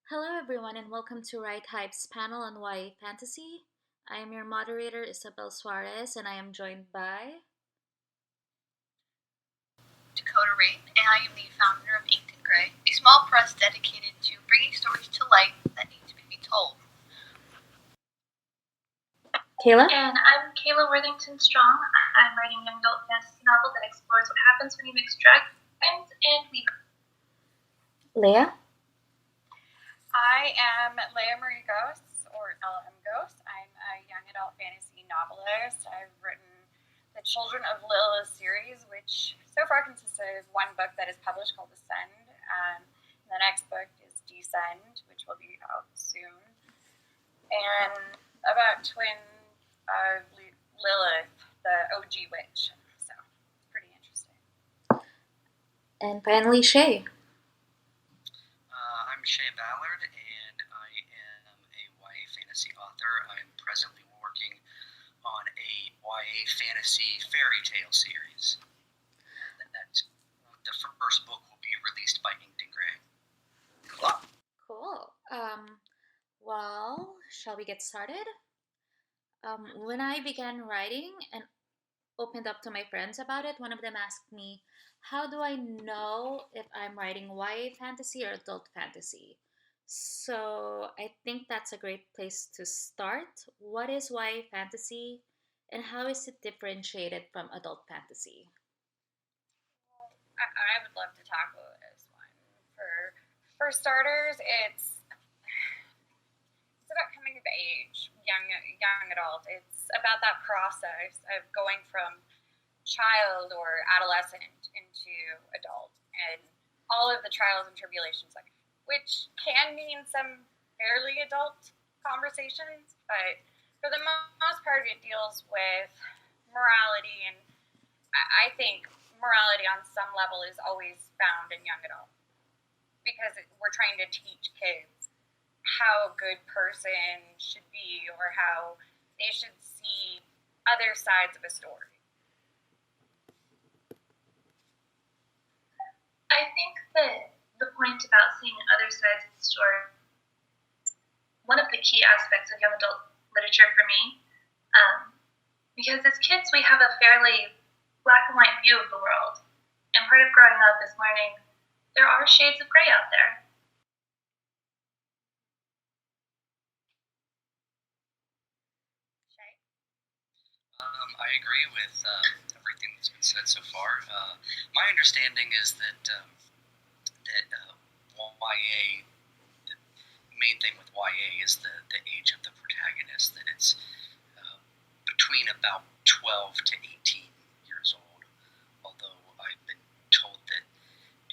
Hello, everyone, and welcome to WriteHive's panel on YA fantasy. I am your moderator, Isabel Suarez, and I am joined by Dakota Rain, and I am the founder of Inked and Gray, a small press dedicated to bringing stories to light that need to be told. Kayla. And I'm Kayla Worthington Strong. I'm writing a young adult fantasy novel that explores what happens when you mix dragons and weave. Leah. I am Leah Marie Ghosts, or LM Ghost. I'm a young adult fantasy novelist. I've written the Children of Lilith series, which so far consists of one book that is published called Ascend. The next book is Descend, which will be out soon. And about twin Lilith, the OG witch. So it's pretty interesting. And finally, Shay. I'm Shay Ballard, and I am a YA fantasy author. I'm presently working on a YA fantasy fairy tale series. And that's the first book will be released by Inked and Gray. Good luck. Cool. Well, shall we get started? When I began writing and opened up to my friends about it, one of them asked me, how do I know if I'm writing YA fantasy or adult fantasy? So I think that's a great place to start. What is YA fantasy and how is it differentiated from adult fantasy? I would love to tackle this one. For starters, it's about coming of age, young adult. It's about that process of going from child or adolescent into adult, and all of the trials and tribulations, which can mean some fairly adult conversations, but for the most part, it deals with morality, and I think morality on some level is always found in young adult because we're trying to teach kids how a good person should be or how they should see other sides of a story. I think that the point about seeing other sides of the story, one of the key aspects of young adult literature for me, because as kids we have a fairly black and white view of the world, and part of growing up is learning there are shades of gray out there. I agree with everything that's been said so far. My understanding is that YA, the main thing with YA is the age of the protagonist, that it's between about 12 to 18 years old. Although I've been told that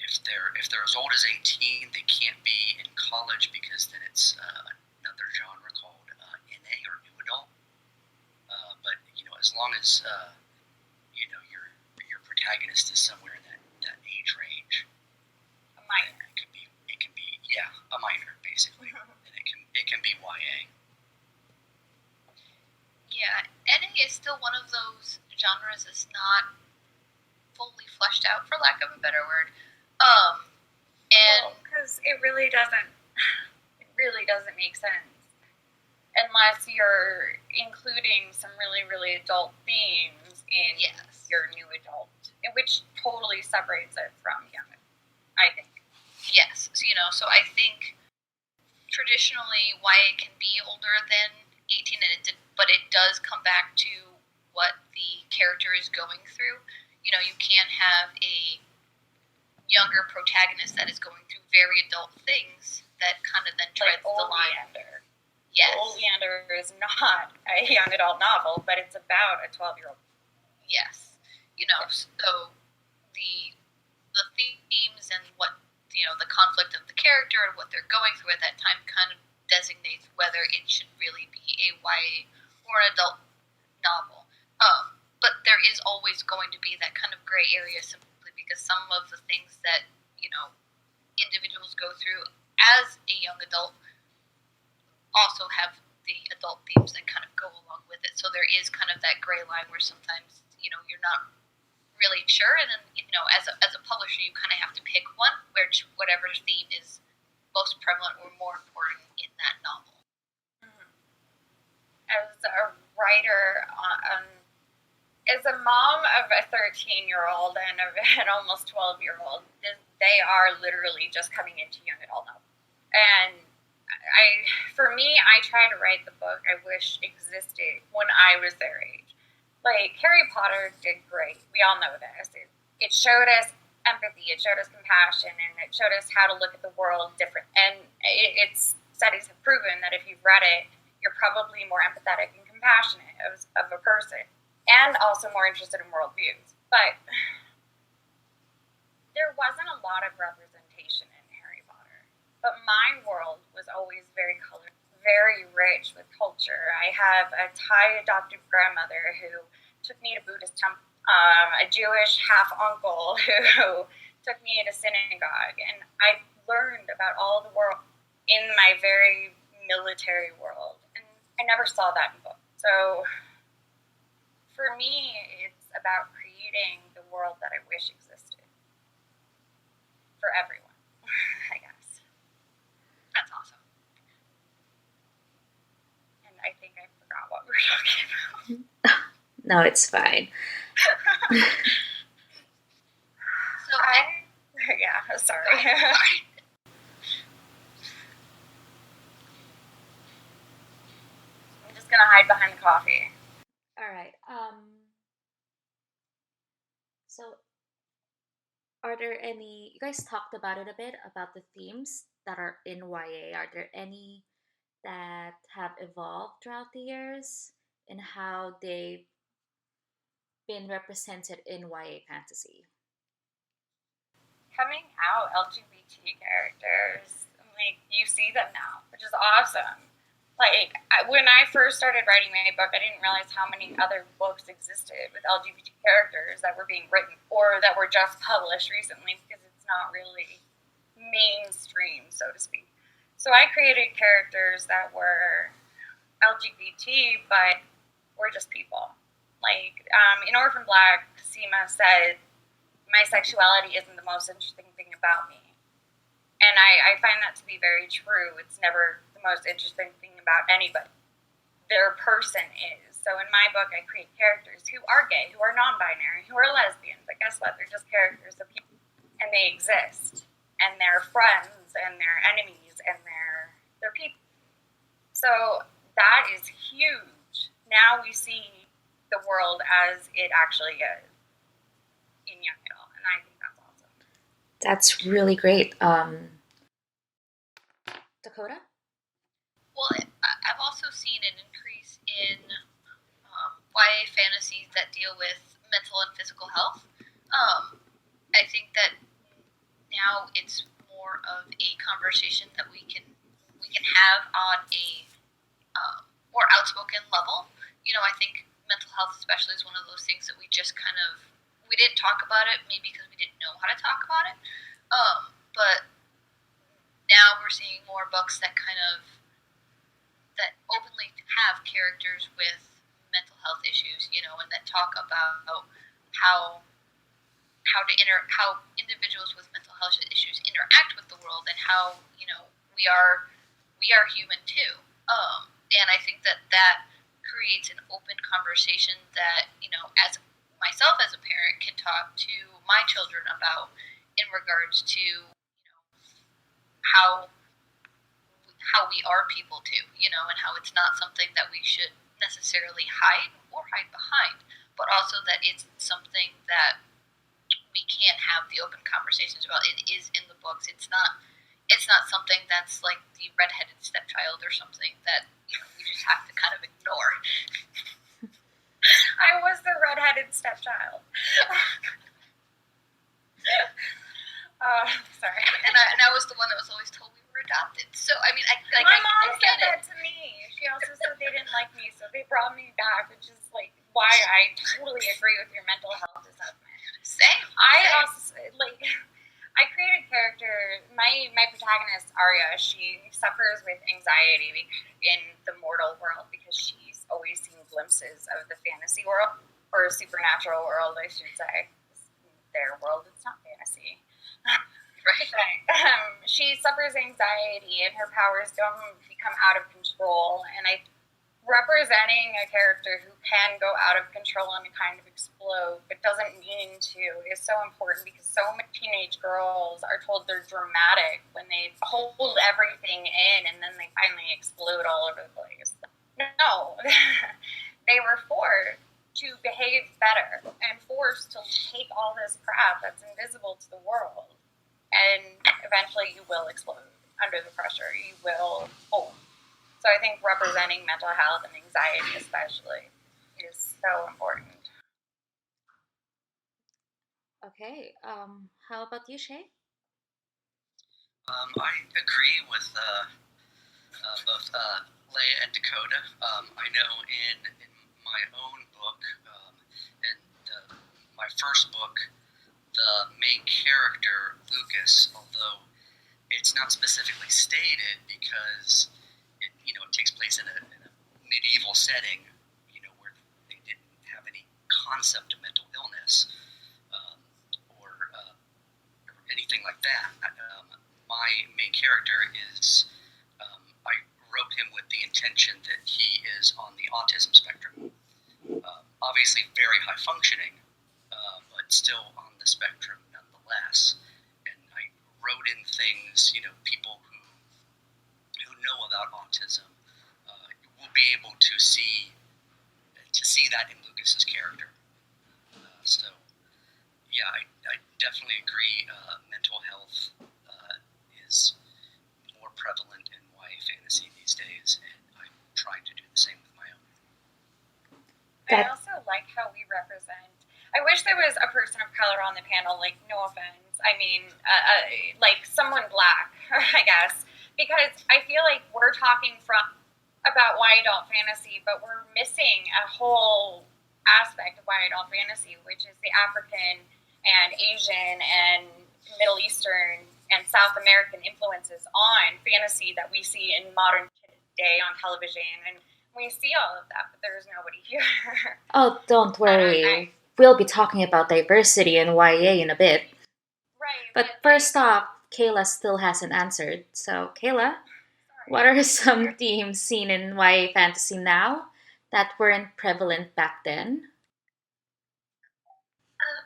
if they're as old as 18, they can't be in college because then it's another genre called NA or New Adult. But as long as your protagonist is somewhere in that age range, A minor. It can be a minor basically, and it can be YA. Yeah, NA is still one of those genres that's not fully fleshed out, for lack of a better word. Because it really doesn't make sense unless you're including some really, really adult themes in your new adult, which totally separates it from young, I think. Yes, so I think traditionally YA can be older than 18, but it does come back to what the character is going through. You can have a younger protagonist that is going through very adult things that kind of then treads the line. Oleander. Yes. Oleander is not a young adult novel, but it's about a 12-year-old. Yes. So the themes and what, the conflict of the character and what they're going through at that time kind of designates whether it should really be a YA or an adult novel. But there is always going to be that kind of gray area simply because some of the things that, individuals go through as a young adult also have the adult themes that kind of go along with it. So there is kind of that gray line where sometimes, you're not really sure. And then, as a publisher, you kind of have to pick one, whatever theme is most prevalent or more mom of a 13-year-old and an almost 12-year-old. They are literally just coming into young adult now. And for me, I try to write the book I wish existed when I was their age. Like, Harry Potter did great. We all know this. It showed us empathy, it showed us compassion, and it showed us how to look at the world different. And studies have proven that if you've read it, you're probably more empathetic and compassionate of a person, and also more interested in worldviews. But there wasn't a lot of representation in Harry Potter. But my world was always very colored, very rich with culture. I have a Thai adoptive grandmother who took me to Buddhist temple, a Jewish half-uncle who took me to synagogue, and I learned about all the world in my very military world, and I never saw that in books. So for me, it's about creating the world that I wish existed for everyone, I guess. That's awesome. And I think I forgot what we were talking about. No, it's fine. Sorry. I'm just gonna hide behind the coffee. All right. So, are there any? You guys talked about it a bit about the themes that are in YA. Are there any that have evolved throughout the years and how they've been represented in YA fantasy? Coming out LGBT characters, like, you see them now, which is awesome. Like, when I first started writing my book, I didn't realize how many other books existed with LGBT characters that were being written or that were just published recently, because it's not really mainstream, so to speak. So I created characters that were LGBT, but were just people. Like, in Orphan Black, Seema said, my sexuality isn't the most interesting thing about me. And I find that to be very true. It's never the most interesting thing about anybody. Their person is. So in my book, I create characters who are gay, who are non-binary, who are lesbian. But guess what? They're just characters of people. And they exist. And they're friends, and they're enemies, and they're people. So that is huge. Now we see the world as it actually is in young adult, and I think that's awesome. That's really great. Dakota? Well, I've also seen an increase in YA fantasies that deal with mental and physical health. I think that now it's more of a conversation that we can have on a more outspoken level. You know, I think mental health especially is one of those things that we just kind of we didn't talk about it, maybe because we didn't know how to talk about it. But now we're seeing more books that that openly have characters with mental health issues, you know, and that talk about how individuals with mental health issues interact with the world, and how, you know, we are human too. And I think that creates an open conversation that, you know, as myself as a parent can talk to my children about, in regards to, you know, how we are people too, you know, and how it's not something that we should necessarily hide behind, but also that it's something that we can have the open conversations about. It is in the books. It's not something that's like the redheaded stepchild or something that, you know, we just have to kind of ignore. I was the redheaded stepchild. Sorry. And I was the one that was always told we were adopted. So I mean, my mom said that to me. She also said they didn't like me, so they brought me back, which is like why I totally agree with your mental health assessment. Same. Also like, I created a character. My protagonist Arya, she suffers with anxiety in the mortal world because she's always seen glimpses of the fantasy world, or supernatural world, I should say. Their world, it's not fantasy. Right. She suffers anxiety, and her powers become out of control. And representing a character who can go out of control and kind of explode but doesn't mean to is so important, because so many teenage girls are told they're dramatic when they hold everything in and then they finally explode all over the place. No, they were forced to behave better and forced to take all this crap that's invisible to the world, and eventually you will explode under the pressure. You will fold. So I think representing mental health and anxiety especially is so important. Okay. How about you, Shay? I agree with both Leia and Dakota. I know in my own book, in my first book, the main character, Lucas, although it's not specifically stated because it takes place in a medieval setting, where they didn't have any concept of mental illness, or anything like that. My main character is, I wrote him with the intention that he is on the autism spectrum. Obviously very high functioning, but still on the spectrum nonetheless. And I wrote in things, people who know about autism will be able to see that in Lucas's character. So, yeah, I definitely agree. Mental health is more prevalent in YA fantasy these days, and I'm trying to do the same with my own. I also like how we represent. I wish there was a person of color on the panel. Like, no offense. I mean, like someone black, I guess, because I feel like we're talking about YA adult fantasy, but we're missing a whole aspect of YA adult fantasy, which is the African and Asian and Middle Eastern and South American influences on fantasy that we see in modern day on television. And we see all of that, but there's nobody here. Oh, don't worry. We'll be talking about diversity in YA in a bit. Right. But first off, Kayla still hasn't answered. So, Kayla, what are some themes seen in YA fantasy now that weren't prevalent back then?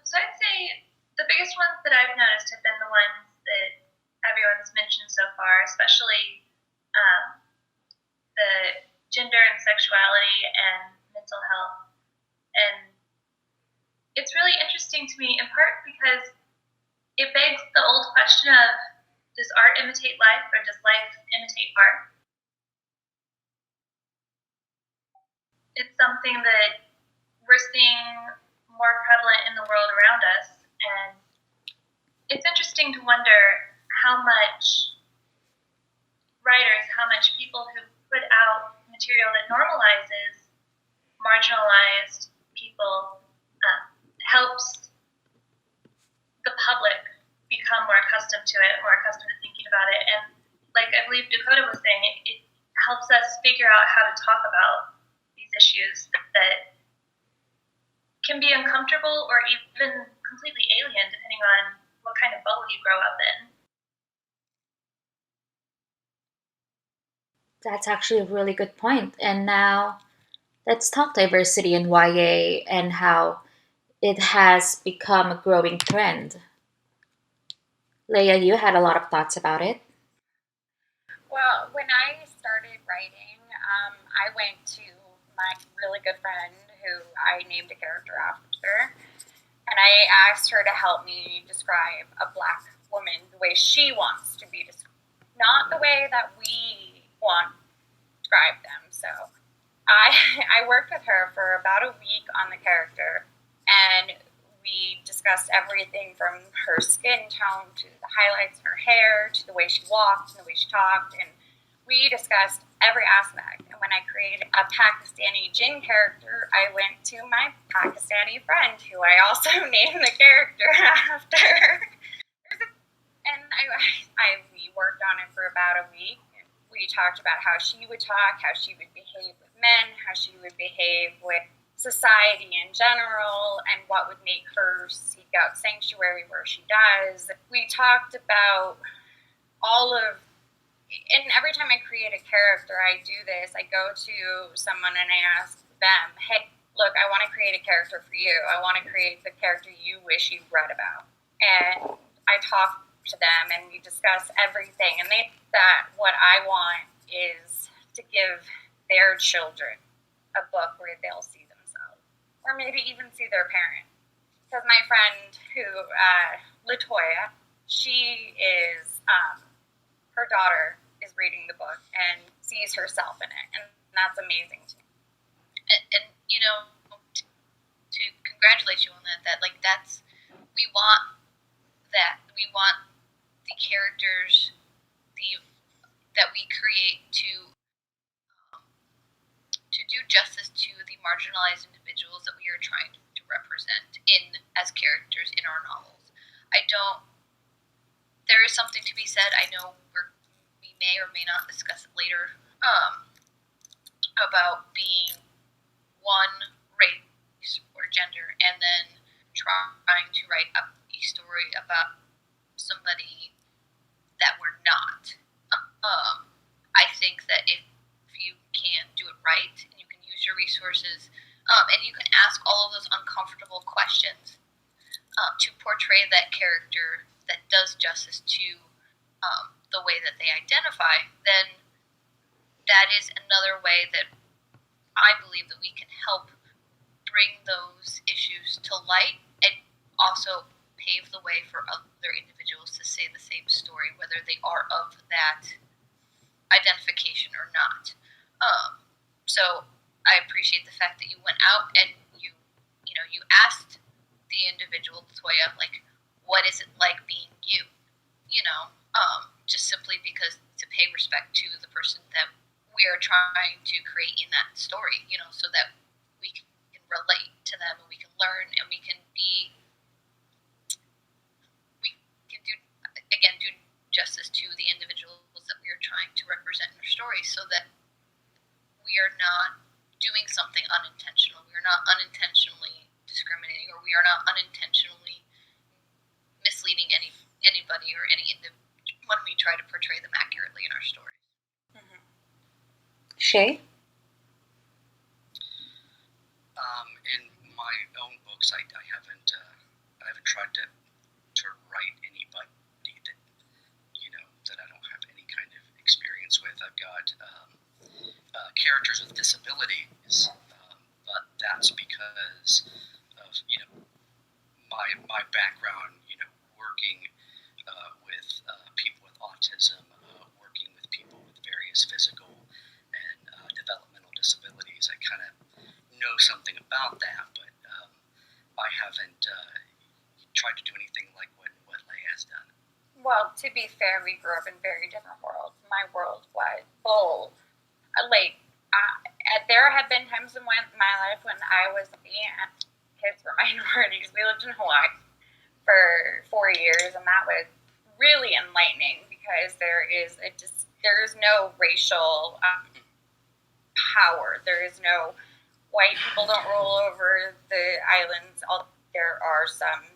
So I'd say the biggest ones that I've noticed have been the ones that everyone's mentioned so far, especially the gender and sexuality and mental health. And it's really interesting to me in part because it begs the old question of, does art imitate life or does life imitate art? It's something that we're seeing more prevalent in the world around us, and it's interesting to wonder how much writers, how much people who put out material that normalizes marginalized people helps the public become more accustomed to it, more accustomed to thinking about it. And like I believe Dakota was saying, it helps us figure out how to talk about these issues that can be uncomfortable or even completely alien depending on what kind of bubble you grow up in. That's actually a really good point. And now let's talk diversity in YA and how it has become a growing trend. Leia, you had a lot of thoughts about it. Well, when I started writing, I went to my really good friend who I named a character after, and I asked her to help me describe a black woman the way she wants to be described, not the way that we want to describe them. So I worked with her for about a week on the character, and we discussed everything from her skin tone to the highlights in her hair to the way she walked and the way she talked, and we discussed every aspect. And when I created a Pakistani Jinn character, I went to my Pakistani friend, who I also named the character after. And we worked on it for about a week. We talked about how she would talk, how she would behave with men, how she would behave with society in general, and what would make her seek out sanctuary where she does. We talked about all of and every time I create a character, I do this. I go to someone and I ask them, hey, look, I want to create a character for you. I want to create the character you wish you read about. And I talk to them and we discuss everything. And that what I want is to give their children a book where they'll see themselves, or maybe even see their parent. Because my friend who, Latoya, she is, her daughter is reading the book and sees herself in it, and that's amazing to me. And to congratulate you on that, like, that's, we want the characters that we create to do justice to the marginalized individuals that we are trying to represent as characters in our novels. There is something to be said. I know we may or may not discuss it later, about being one race or gender and then trying to write a story about somebody that we're not. I think that if you can do it right and you can use your resources, and you can ask all of those uncomfortable questions to portray that character that does justice to the way that they identify, then that is another way that I believe that we can help bring those issues to light and also pave the way for other individuals to say the same story, whether they are of that identification or not. So I appreciate the fact that you went out and you asked the individual, Toya, like, what is it like being you? Just simply because to pay respect to the person that we are trying to create in that story, so that we can relate to them and we can learn and we can do justice to the individuals that we are trying to represent in our story, so that we are not doing something unintentional. We are not unintentionally discriminating, or we are not unintentionally misleading anybody or any individual when we try to portray them accurately in our stories. Mm-hmm. Shay? In my own books, I haven't tried to write anybody that I don't have any kind of experience with. I've got characters with disabilities, but that's because of my background, working with people with autism, working with people with various physical and developmental disabilities. I kind of know something about that, but I haven't tried to do anything like what Leia has done. Well, to be fair, we grew up in very different worlds. My world was full. There have been times in my life when I was looking at kids for minorities. We lived in Hawaii for 4 years, and that was really enlightening because there is no racial power. There is no white people don't roll over the islands. There are some.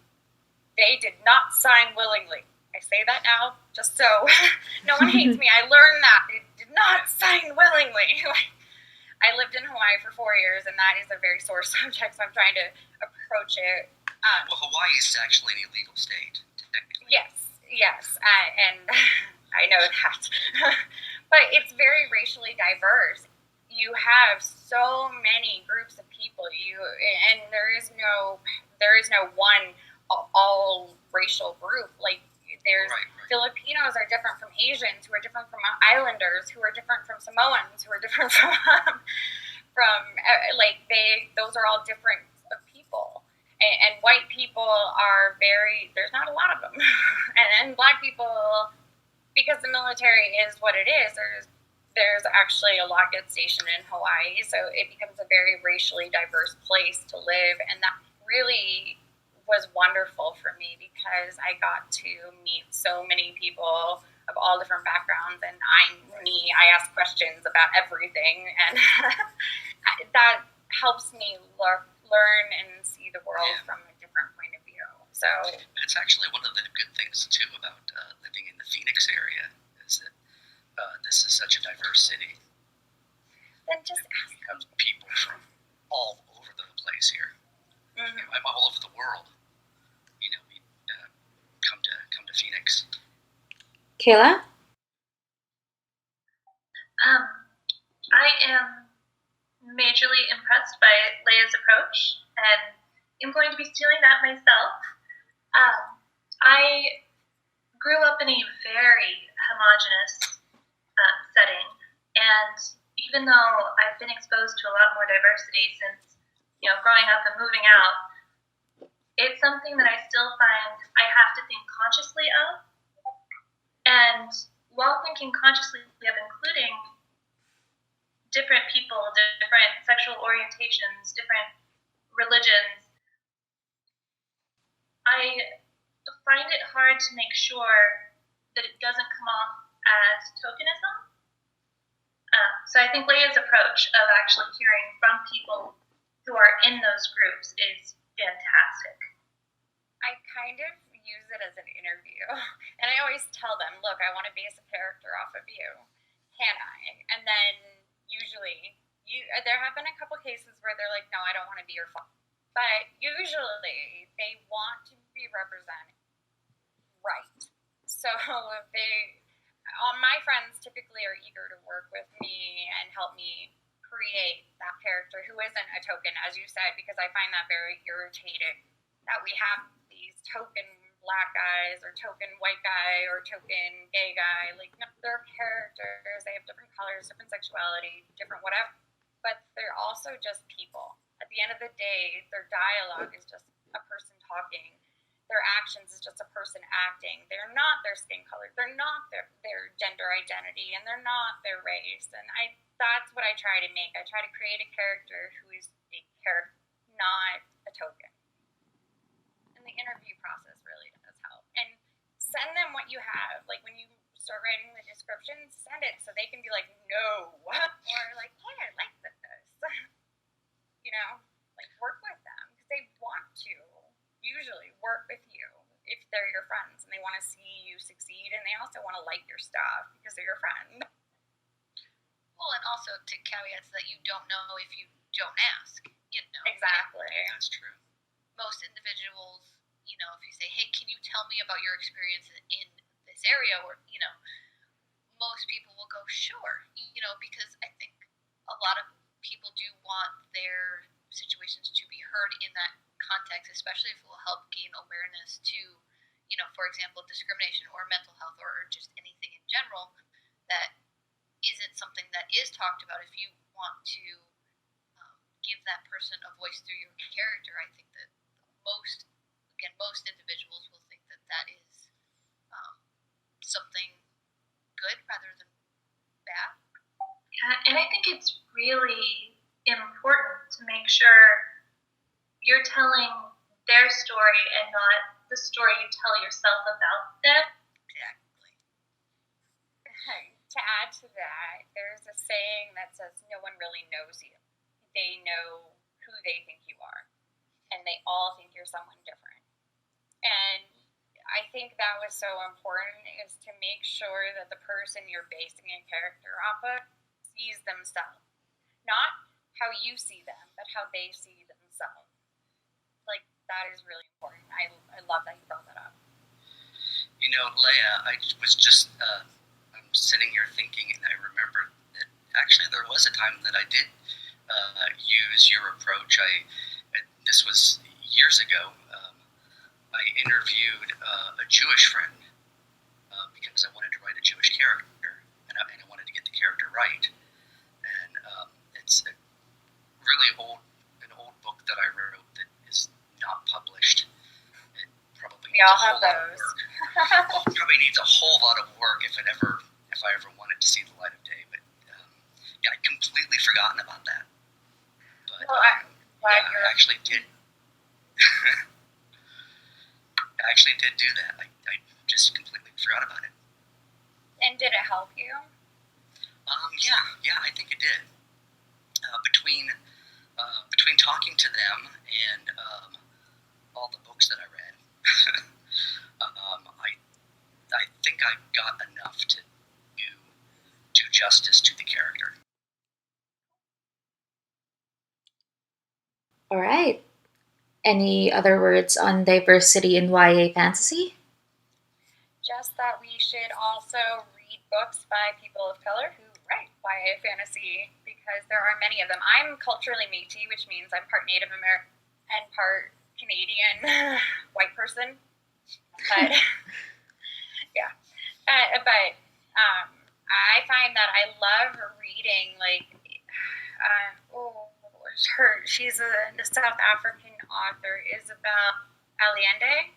They did not sign willingly. I say that now just so no one hates me. I learned that they did not sign willingly. I lived in Hawaii for 4 years, and that is a very sore subject, so I'm trying to approach it. Well, Hawaii is actually an illegal state, technically. Yes, and I know that. But it's very racially diverse. You have so many groups of people. And there is no one all racial group. Like, there's right. Filipinos are different from Asians, who are different from Islanders, who are different from Samoans, who are different from those are all different of people. And white people are there's not a lot of them. and black people, because the military is what it is, there's actually a lot gets stationed in Hawaii, so it becomes a very racially diverse place to live, and that really was wonderful for me because I got to meet so many people of all different backgrounds, and I ask questions about everything, and that helps me learn and see the world from a different point of view. So it's actually one of the good things too about living in the Phoenix area is that this is such a diverse city. Then just We ask have people from all over the place here. Mm-hmm. All over the world. We come to Phoenix. Kayla? I am majorly impressed by Leia's approach, and I'm going to be stealing that myself. I grew up in a very homogenous setting, and even though I've been exposed to a lot more diversity since growing up and moving out, it's something that I still find I have to think consciously of. And while thinking consciously of including different people, different sexual orientations, different religions, I find it hard to make sure that it doesn't come off as tokenism. So I think Leia's approach of actually hearing from people who are in those groups is fantastic. I kind of use it as an interview. And I always tell them, look, I want to base a character off of you. Can I? And then usually, there have been a couple cases where they're like, no, I don't want to be your father. But usually, they want to be represented right. So my friends typically are eager to work with me and help me create that character who isn't a token, as you said, because I find that very irritating that we have these token black guys or token white guy or token gay guy. Like, no, they're characters. They have different colors, different sexuality, different whatever. But they're also just people. At the end of the day, their dialogue is just a person talking. Their actions is just a person acting. They're not their skin color. They're not their gender identity, and they're not their race. And that's what I try to make. I try to create a character who is a character, not a token. And the interview process really does help. And send them what you have. Like, when you start writing the description, send it so they can be like, no. Or like, hey, I like this. Like, work with them. Because they want to usually work with you if they're your friends and they want to see you succeed, and they also want to like your stuff because they're your friend. Well, and also to caveats that you don't know if you don't ask. Exactly. That's true. Most individuals, if you say, hey, can you tell me about your experience in this area, or most people will go, sure, because I think a lot of people do want their situations to be heard in that context, especially if it will help gain awareness to, for example, discrimination or mental health or just anything in general that isn't something that is talked about. If you want to give that person a voice through your character, I think that most individuals will think that that is something good rather than bad. Yeah, and I think it's really important to make sure you're telling their story and not the story you tell yourself about them. Exactly. To add to that, there's a saying that says no one really knows you. They know who they think you are, and they all think you're someone different. And I think that was so important, is to make sure that the person you're basing a character off of sees themselves. Not how you see them, but how they see themselves. Like, that is really important. I love that you brought that up. Leia, I was just, I'm sitting here thinking, and I remember that actually there was a time that I did use your approach. This was years ago. I interviewed a Jewish friend because I wanted to write a Jewish character, and I wanted to get the character right. And it's an old book that I wrote that is not published. It probably We all have those. Well, it probably needs a whole lot of work if I ever wanted to see the light of day. But I completely forgotten about that. But I'm glad I actually did. I actually did do that. I just completely forgot about it. And did it help you? Yeah, I think it did. Between talking to them and all the books that I read, I think I got enough to do justice to the character. All right. Any other words on diversity in YA fantasy? Just that we should also read books by people of color who write YA fantasy, because there are many of them. I'm culturally Métis, which means I'm part Native American and part Canadian white person. But yeah, I find that I love reading she's a South African author, Isabel Allende.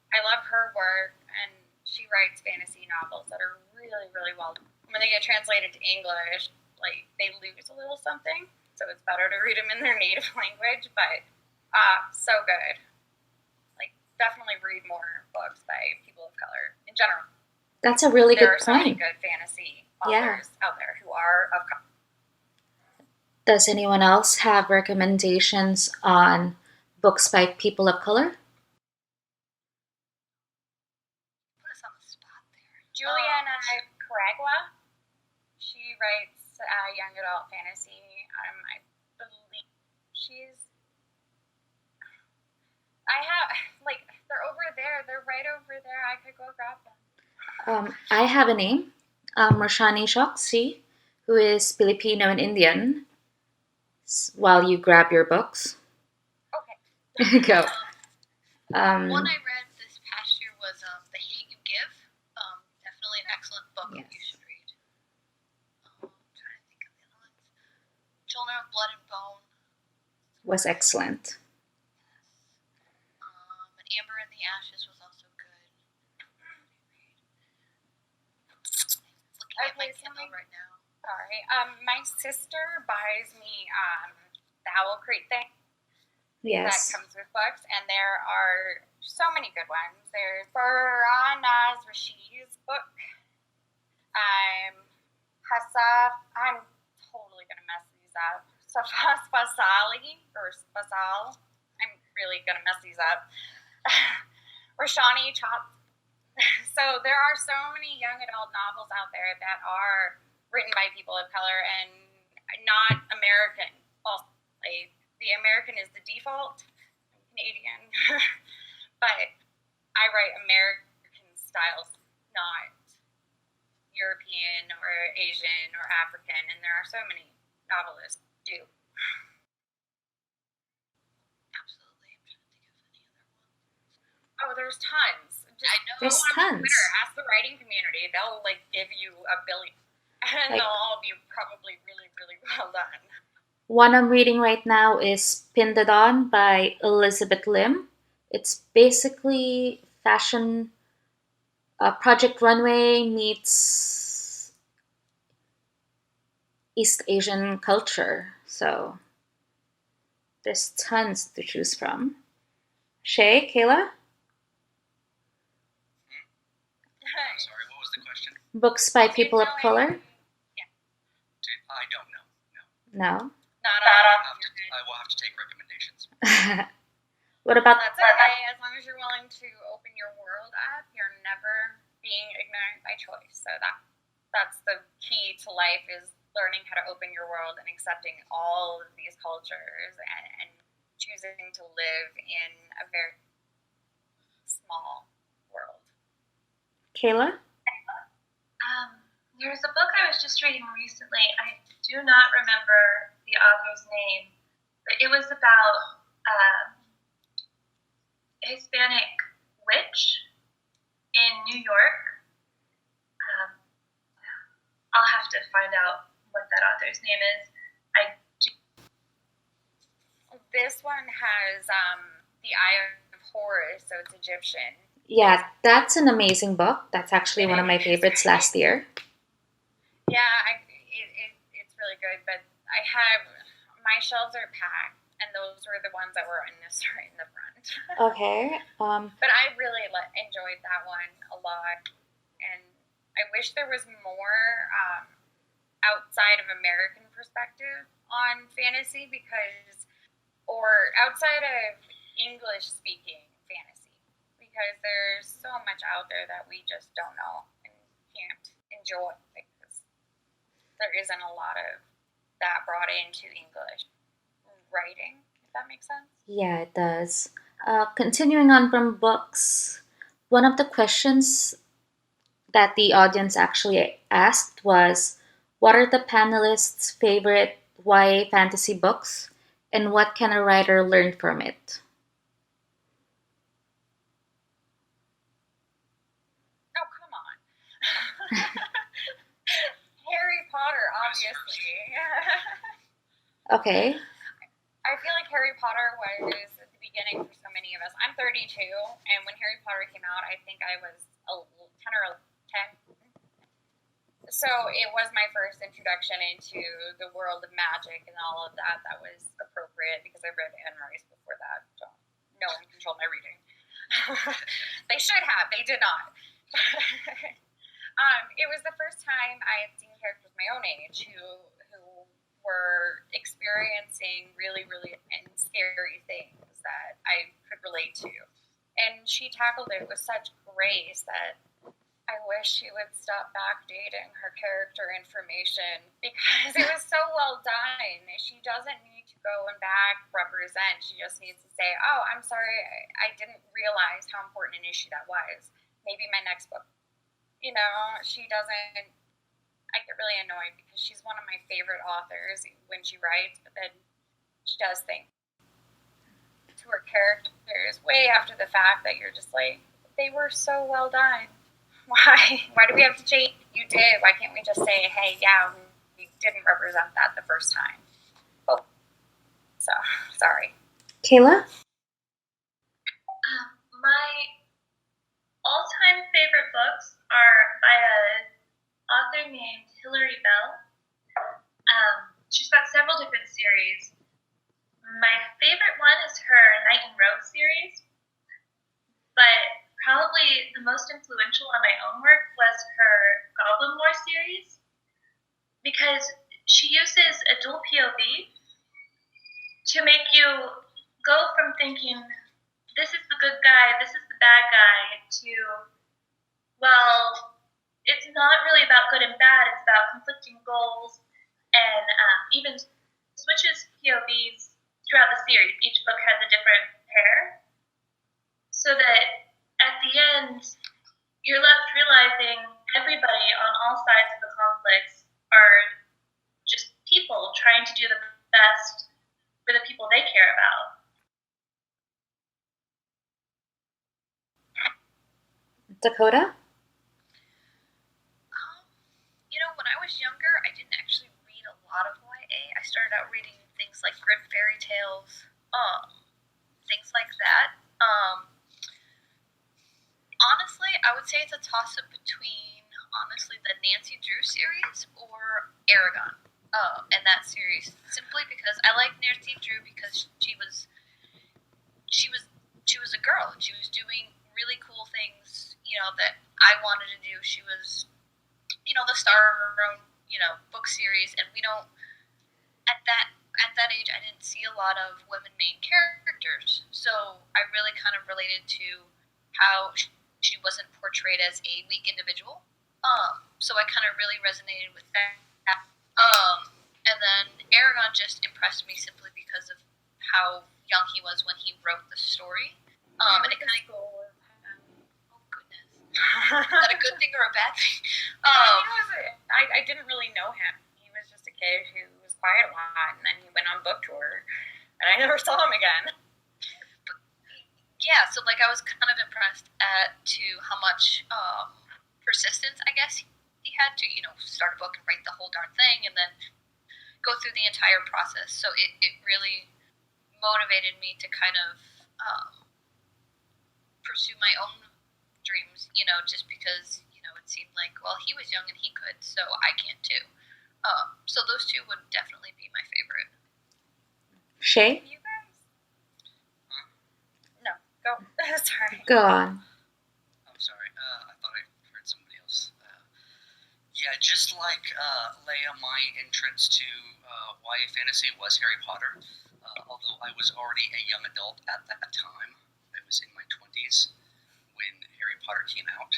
I love her work, and she writes fantasy novels that are really, really well done. When they get translated to English, they lose a little something, so it's better to read them in their native language. But so good. Definitely read more books by people of color in general. That's a really There good are so many point. good fantasy authors out there who are of color. Does anyone else have recommendations on books by people of color? Put us on the spot there. Juliana Caragua. She writes young adult fantasy. I believe they're over there. They're right over there. I could go grab them. I have a name, Roshani Shoksi, who is Filipino and Indian. While you grab your books, Okay. go. One I read this past year was The Hate You Give. Definitely an excellent book that you should read. I'm trying to think of the other ones. Children of Blood and Bone. Was excellent. And Amber in the Ashes was also good. Looking at my Kindle right now. Sorry. My sister buys me the Owl Crate thing. Yes. That comes with books, and there are so many good ones. There's Farah's Rashid's book. I'm totally gonna mess these up. Spasali or Spasal. I'm really gonna mess these up. Roshani Chop. So there are so many young adult novels out there that are written by people of color and not American. Also, the American is the default. I'm Canadian, but I write American styles, not European or Asian or African, and there are so many novelists do. Absolutely. I'm trying to think of any other ones. Oh, there's tons. I know. There's on tons. Twitter, ask the writing community. They'll give you a billion, and they'll all be probably really, really well done. One I'm reading right now is Pin the Dawn by Elizabeth Lim. It's basically fashion. Project Runway meets East Asian culture. So there's tons to choose from. Shay, Kayla? I'm sorry, what was the question? Books by people of color? I don't know. No. No. I will have to take recommendations. What about That's okay. As long as you're willing to open your world up, you're never being ignorant by choice. So that's the key to life, is learning how to open your world and accepting all of these cultures and choosing to live in a very small world. Kayla? There's a book I was just reading recently. I do not remember the author's name, but it was about a Hispanic witch in New York. I'll have to find out what that author's name is. This one has the Eye of Horus, so it's Egyptian. Yeah, that's an amazing book. That's actually one of my favorites last year. Yeah, it's really good, but my shelves are packed, and those were the ones that were in the front. Okay. But I really enjoyed that one a lot, and I wish there was more outside of American perspective on fantasy, or outside of English-speaking fantasy, because there's so much out there that we just don't know and can't enjoy, because there isn't a lot of that brought into English writing, if that makes sense. Yeah, it does. Continuing on from books, one of the questions that the audience actually asked was, what are the panelists' favorite YA fantasy books, and what can a writer learn from it? Oh, come on. Harry Potter, obviously. Okay. I feel like Harry Potter was at the beginning for so many of us. I'm 32, and when Harry Potter came out, I think I was 10 or 10. So it was my first introduction into the world of magic and all of that. That was appropriate because I read Anne Rice before that. So no one controlled my reading. They should have. They did not. It was the first time I had seen characters my own age who were experiencing really, really scary things that I could relate to. And she tackled it with such grace that I wish she would stop backdating her character information because it was so well done. She doesn't need to go and back represent. She just needs to say, oh, I'm sorry, I didn't realize how important an issue that was. Maybe my next book. You know, she doesn't. I get really annoyed because she's one of my favorite authors when she writes, but then she does things to her characters way after the fact that you're just like, they were so well done. Why? Why do we have to change? You did. Why can't we just say, hey, yeah, we didn't represent that the first time? Oh, so sorry. Kayla? My all-time favorite books are by an author named Hilary Bell. She's got several different series. My favorite one is her Night in Road series, but probably the most influential on my own work was her Goblin War series, because she uses a dual POV to make you go from thinking, this is the good guy, this is the bad guy, to, well, it's not really about good and bad, it's about conflicting goals, and even switches POVs throughout the series. Each book has a different pair, so that at the end, you're left realizing everybody on all sides of the conflicts are just people trying to do the best for the people they care about. Dakota? You know, when I was younger, I didn't actually read a lot of YA. I started out reading things like Grim Fairy Tales, things like that. Honestly, I would say it's a toss-up between, honestly, the Nancy Drew series or Aragon. And that series, simply because I like Nancy Drew because she was a girl and she was doing really cool things, that I wanted to do. She was, the star of her own, book series, and we don't at that age I didn't see a lot of women main characters, so I really kind of related to how she wasn't portrayed as a weak individual. So I kind of really resonated with that. And then Aragon just impressed me simply because of how young he was when he wrote the story. And it kind of oh goodness, is that a good thing or a bad thing? I didn't really know him. He was just a kid who was quiet a lot, and then he went on book tour, and I never saw him again. Yeah, so I was kind of impressed to how much persistence, I guess, he had to, start a book and write the whole darn thing, and then go through the entire process. So it really motivated me to kind of pursue my own dreams, just because, it seemed like, well, he was young and he could, so I can too. So those two would definitely be my favorite. Shay? You guys? No, go. Sorry. Go on. I'm sorry. I thought I heard somebody else. Yeah, just like Leia, my entrance to YA fantasy was Harry Potter. Although I was already a young adult at that time. I was in my 20s when Harry Potter came out.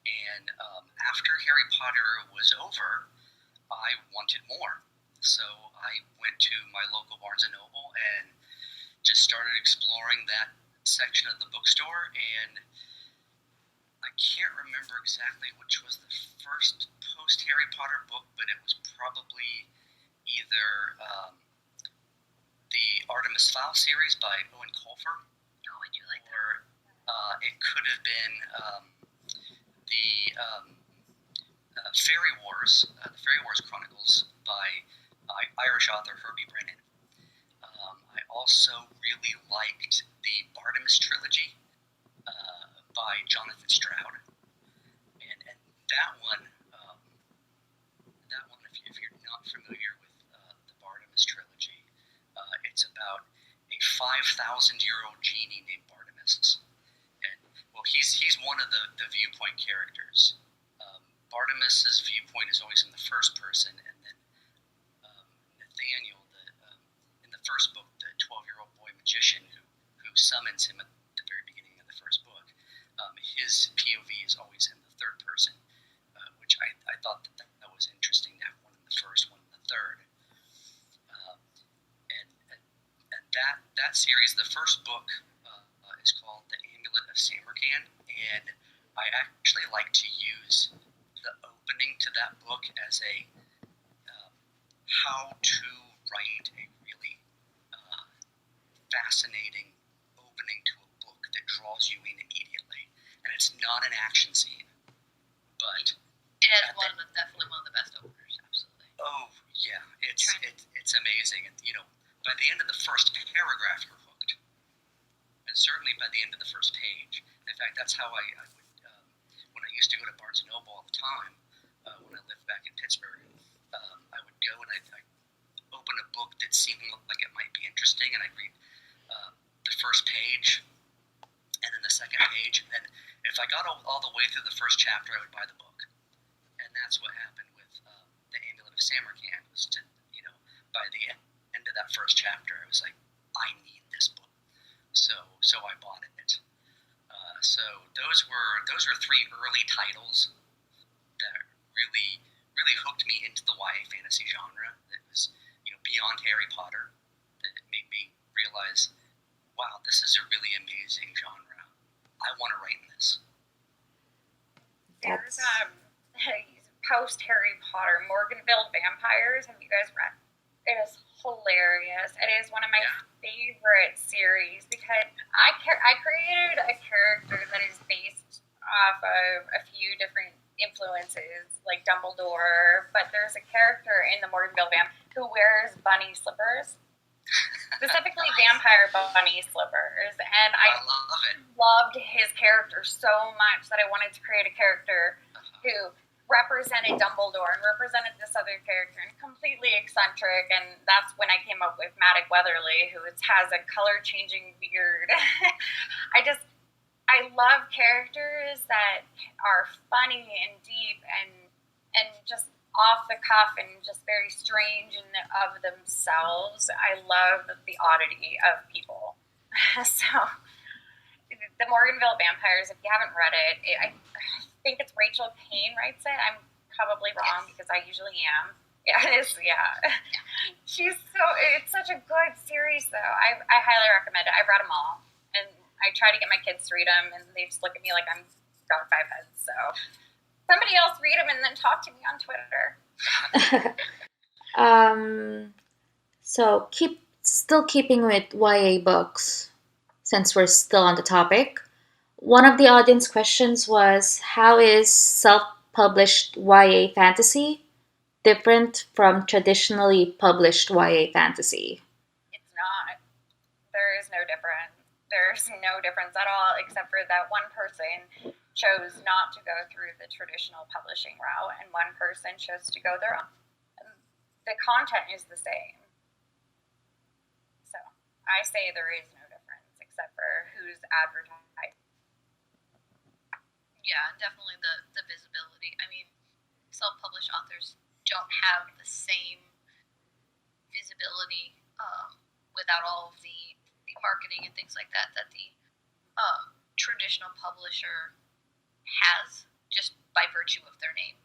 And after Harry Potter was over, I wanted more. So I went to my local Barnes & Noble and just started exploring that section of the bookstore, and I can't remember exactly which was the first post-Harry Potter book, but it was probably either the Artemis Fowl series by Owen Colfer. Oh, I do like that. Or it could have been the the Fairy Wars Chronicles by Irish author Herbie Brennan. I also really liked the Artemis trilogy by Jonathan Stroud, and that one, if you're not familiar with the Bartimaeus trilogy, it's about a 5,000-year-old genie named Bartimaeus, and well, he's one of the viewpoint characters. Bartimaeus' viewpoint is always in the first person, and then Nathaniel, in the first book, the 12-year-old boy magician who summons him at the very beginning of the first book, his POV is always in the third person, which I thought that was interesting to have one in the first, one in the third. And that series, the first book is called The Amulet of Samarkand, and I actually like to use the opening to that book as a how to write a really fascinating opening to a book that draws you in immediately. And it's not an action scene, but it has definitely one of the best openers. Absolutely. Oh yeah, it's amazing. And by the end of the first paragraph, you're hooked, and certainly by the end of the first page. In fact, that's how I would when I used to go to Barnes & Noble all the time when I lived back in Pittsburgh. I would go and I'd open a book that seemed like it might be interesting, and I'd read the first page and then the second page, and then if I got all the way through the first chapter, I would buy the book. And that's what happened with The Amulet of Samarkand, was to, by the end of that first chapter, I was like, I need this book. So I bought it. So those were three early titles that really hooked me into the YA fantasy genre. That was beyond Harry Potter. That made me realize, wow, this is a really amazing genre. I want to write in this. There's post Harry Potter, Morganville Vampires. Have you guys read? It is hilarious. It is one of my favorite series because I created a character that is based off of a few different influences, like Dumbledore, but there's a character in the Morganville Vamp who wears bunny slippers, specifically vampire bunny slippers, and I loved his character so much that I wanted to create a character who represented Dumbledore and represented this other character and completely eccentric, and that's when I came up with Maddox Weatherly, who has a color-changing beard. I love characters that are funny and deep and just off the cuff and just very strange in of themselves. I love the oddity of people. So, the Morganville Vampires, if you haven't read it, I think it's Rachel Payne writes it. I'm probably wrong because I usually am. Yeah, it is. Yeah. It's such a good series, though. I highly recommend it. I've read them all, and I try to get my kids to read them, and they just look at me like I'm got 5 heads. So somebody else read them and then talk to me on Twitter. So still keeping with YA books, since we're still on the topic. One of the audience questions was, how is self-published YA fantasy different from traditionally published YA fantasy? It's not. There is no difference. There's no difference at all, except for that one person chose not to go through the traditional publishing route, and one person chose to go their own. The content is the same. So I say there is no difference, except for who's advertised. Yeah, definitely the visibility. I mean, self-published authors don't have the same visibility without all of the marketing and things like that the traditional publisher has, just by virtue of their name.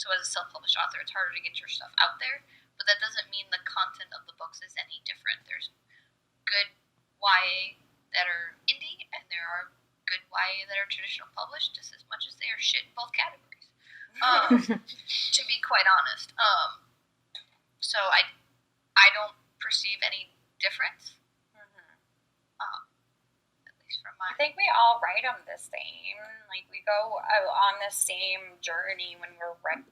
So as a self-published author, it's harder to get your stuff out there, but that doesn't mean the content of the books is any different. There's good YA that are indie, and there are good YA that are traditional published, just as much as they are shit in both categories. To be quite honest. So I don't perceive any difference. At least from my... I think we all write them the same. Like, we go on the same journey when we're writing.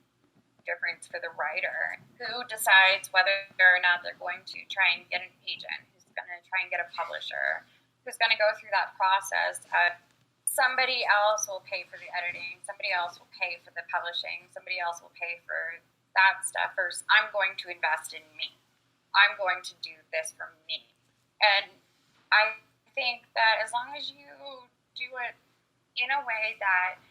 Difference for the writer. Who decides whether or not they're going to try and get an agent? Who's going to try and get a publisher? Who's going to go through that process? Somebody else will pay for the editing. Somebody else will pay for the publishing. Somebody else will pay for that stuff. First, I'm going to invest in me. I'm going to do this for me. And I think that as long as you do it in a way that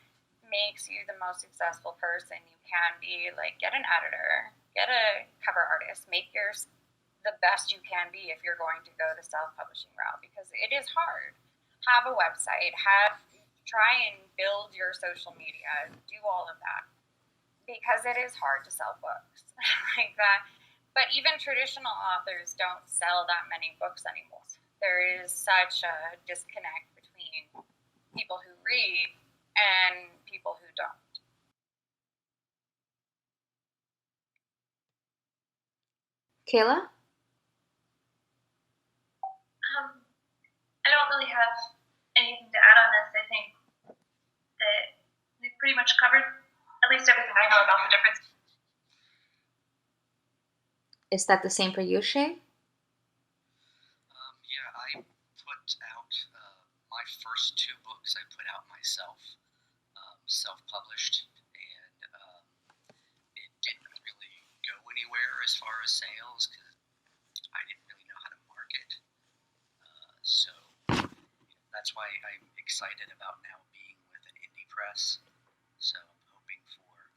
makes you the most successful person you can be, like, get an editor, get a cover artist, make yours the best you can be if you're going to go the self-publishing route, because it is hard. Have a website, try and build your social media, do all of that, because it is hard to sell books like that. But even traditional authors don't sell that many books anymore. There is such a disconnect between people who read and people who don't. Kayla? I don't really have anything to add on this. I think that we've pretty much covered at least everything I know about the difference. Is that the same for you, Shay? Yeah, I put out my first two books I put out myself, self-published, and it didn't really go anywhere as far as sales because I didn't really know how to market. So that's why I'm excited about now being with an indie press. So I'm hoping for a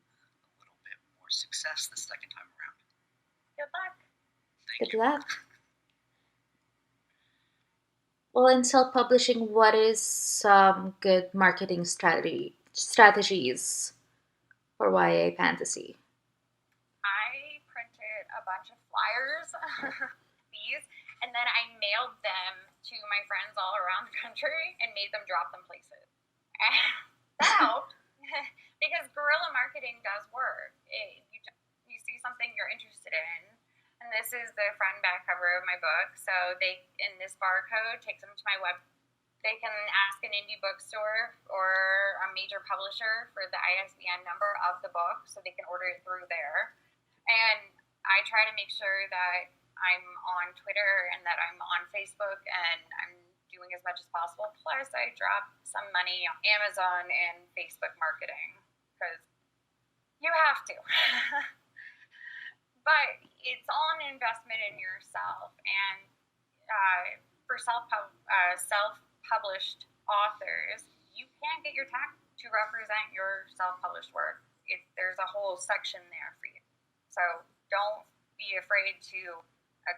little bit more success the second time around. Good luck. Thank Good you. luck. Well, in self-publishing, what is some good marketing strategies for YA fantasy? I printed a bunch of flyers, these, and then I mailed them to my friends all around the country and made them drop them places. And that helped because guerrilla marketing does work. You see something you're interested in, and this is the front and back cover of my book. So this barcode takes them to my web. They can ask an indie bookstore or a major publisher for the ISBN number of the book so they can order it through there. And I try to make sure that I'm on Twitter and that I'm on Facebook and I'm doing as much as possible. Plus, I drop some money on Amazon and Facebook marketing because you have to. But it's all an investment in yourself. And for self-published authors, you can get your tax to represent your self-published work. There's a whole section there for you. So don't be afraid to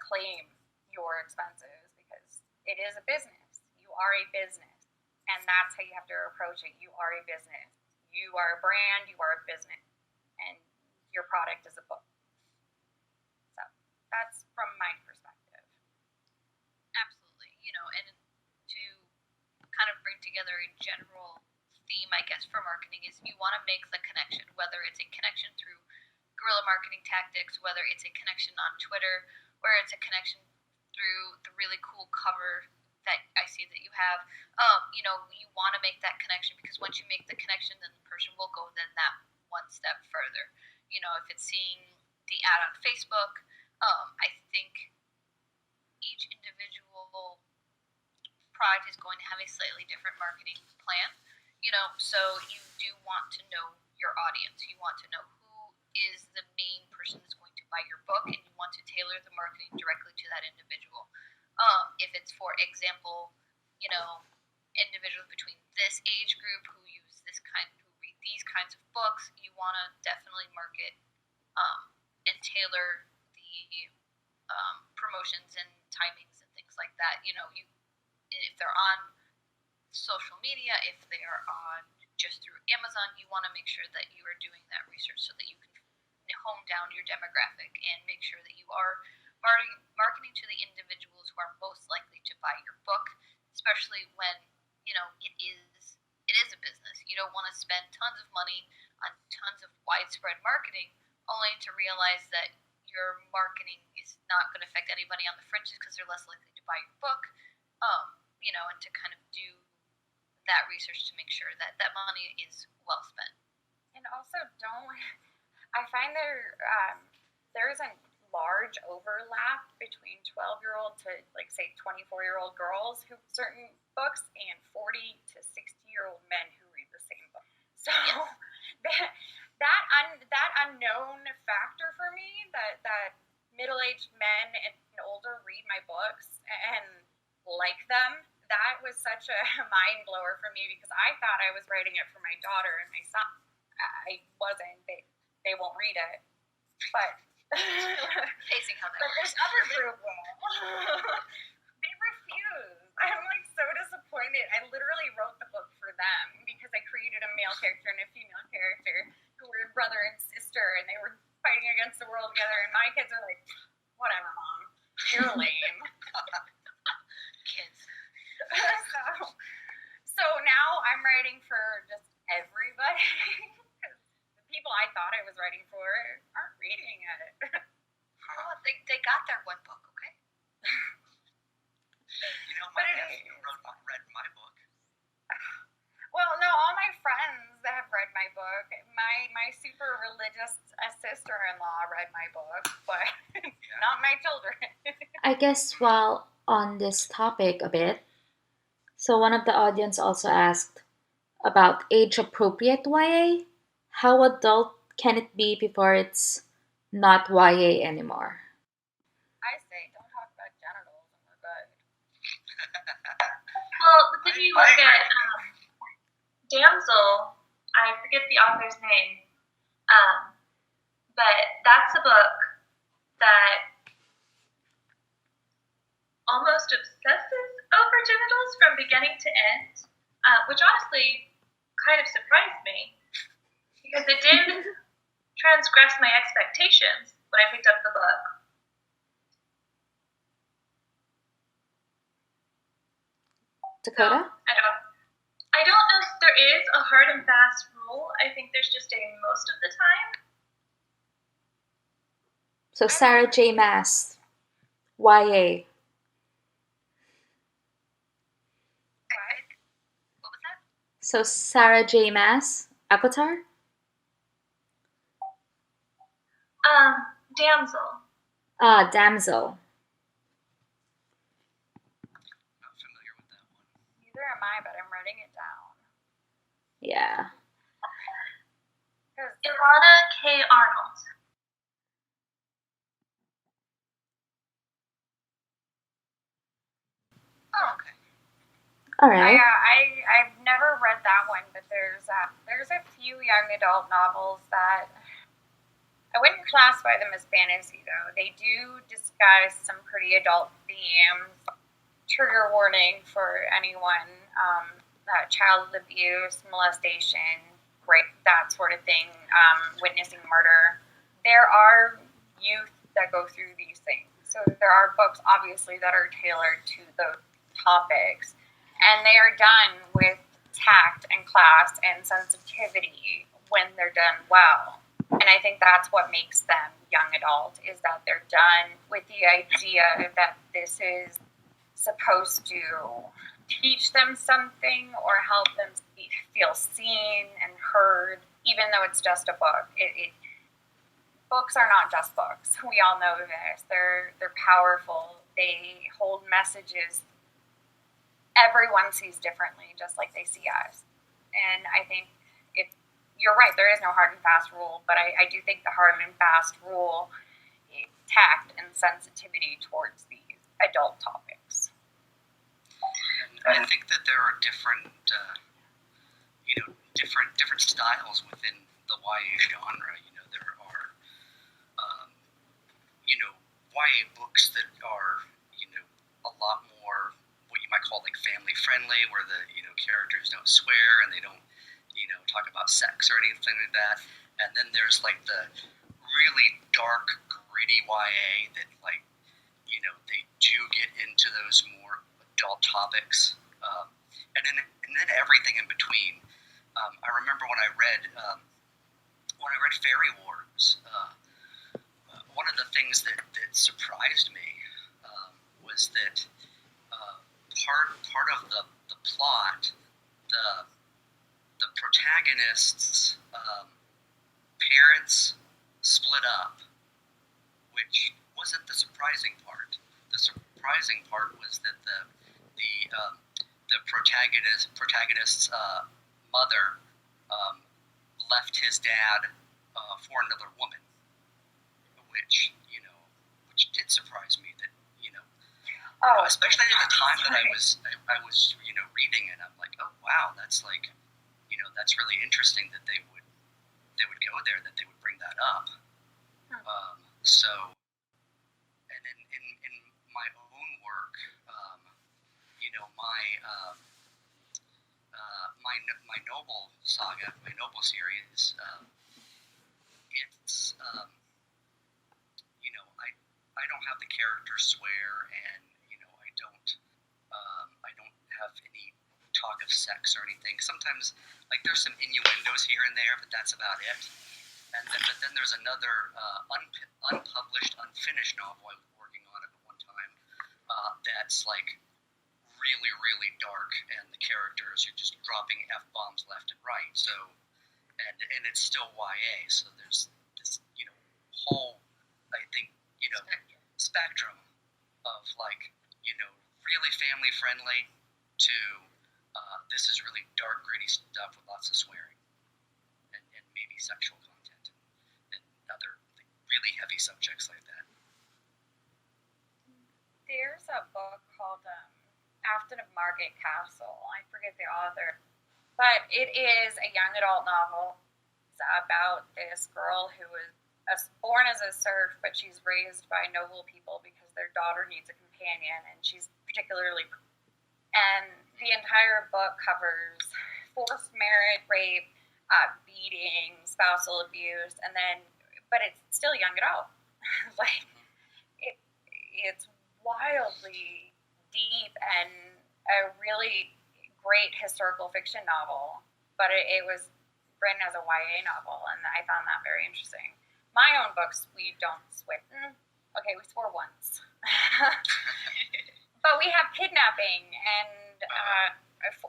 claim your expenses because it is a business. You are a business. And that's how you have to approach it. You are a business. You are a brand. You are a business. And your product is a book. So that's from my perspective. Absolutely. And to kind of bring together a general theme, I guess, for marketing is you want to make the connection, whether it's a connection through guerrilla marketing tactics, whether it's a connection on Twitter, or it's a connection through the really cool cover that I see that you have. You want to make that connection because once you make the connection, then the person will go then that one step further. If it's seeing the ad on Facebook, I think each individual product is going to have a slightly different marketing plan. So you do want to know your audience. You want to know who is the main person that's going to buy your book, and you want to tailor the marketing directly to that individual. If it's, for example, individuals between this age group who read these kinds of books, you want to definitely market and tailor the promotions and timings and things like that. If they're on social media, if they are on just through Amazon, you want to make sure that you are doing that research so that you can hone down your demographic and make sure that you are marketing to the individuals who are most likely to buy your book, especially when it is a business. You don't want to spend tons of money on tons of widespread marketing, only to realize that your marketing is not going to affect anybody on the fringes because they're less likely to buy your book. And to kind of do that research to make sure that that money is well spent. And also, I find there is a large overlap between 12-year-old to, like, say, 24-year-old girls who read certain books and 40 to 60-year-old men who read the same book. So yes. that unknown factor for me, that middle-aged men and older read my books and like them, that was such a mind blower for me, because I thought I was writing it for my daughter and my son. I wasn't. They won't read it, but Pacing how that but works. this other group will. They refuse. I'm like so disappointed. I literally wrote the book for them because I created a male character and a female character who were brother and sister, and they were fighting against the world together. And my kids are like, "Whatever, mom. You're lame." Kids. So now I'm writing for just everybody. The people I thought I was writing for aren't reading it. Oh, they got their one book, okay? My nephew read my book. Well, no, all my friends have read my book. My super religious sister-in-law read my book, but not my children. I guess while on this topic a bit, so one of the audience also asked about age-appropriate YA. How adult can it be before it's not YA anymore? I say, don't talk about genitals and we're good. Well, but then you look at Damsel, I forget the author's name, but that's a book that almost obsesses over genitals from beginning to end, which honestly kind of surprised me, because it did transgress my expectations when I picked up the book. Dakota? So, I don't know if there is a hard and fast rule. I think there's just a most of the time. So Sarah J. Maas, YA. What was that? So Sarah J. Maas, Avatar? Damsel. Damsel. Not familiar with that one. Neither am I, but I'm writing it down. Yeah. Ilana K. Arnold. Oh, okay. All right. I've never read that one, but there's a few young adult novels that I wouldn't classify them as fantasy, though. They do discuss some pretty adult themes. Trigger warning for anyone: child abuse, molestation, rape, that sort of thing, witnessing murder. There are youth that go through these things, so there are books obviously that are tailored to those topics, and they are done with tact and class and sensitivity when they're done well. And I think that's what makes them young adult, is that they're done with the idea that this is supposed to teach them something or help them feel seen and heard, even though it's just a book. Books are not just books. We all know this. They're powerful. They hold messages everyone sees differently, just like they see us. And I think you're right, there is no hard and fast rule, but I do think the hard and fast rule is tact and sensitivity towards these adult topics. And I think that there are different styles within the YA genre. There are YA books that are a lot more what you might call like family friendly, where the characters don't swear and they don't talk about sex or anything like that. And then there's like the really dark, gritty YA that, like, they do get into those more adult topics, and then everything in between. I remember when I read Fairy Wars. One of the things that surprised me was that part of the plot, the protagonists' parents split up, which wasn't the surprising part. The surprising part was that the protagonist's mother left his dad for another woman, which did surprise me. That especially at the time that I was reading it, I'm like, oh wow, that's like, that's really interesting that they would go there, that they would bring that up. So, and in my own work, my Noble saga, my Noble series, it's I don't have the characters swear, and I don't have any talk of sex or anything. Sometimes, like, there's some innuendos here and there, but that's about it. But then there's another unpublished, unfinished novel I was working on at one time that's like really, really dark, and the characters are just dropping F-bombs left and right. So, and it's still YA, so there's this whole, I think, spectrum of, like, really family friendly to this is really dark, gritty stuff with lots of swearing and maybe sexual content and other, like, really heavy subjects like that. There's a book called Afton of Margate Castle. I forget the author, but it is a young adult novel. It's about this girl who was born as a serf, but she's raised by noble people because their daughter needs a companion, and she's particularly. And the entire book covers forced marriage, rape, beating, spousal abuse, and then, but it's still young adult. Like, it's wildly deep and a really great historical fiction novel, but it was written as a YA novel, and I found that very interesting. My own books, we don't swear. Okay, we swore once. But we have kidnapping and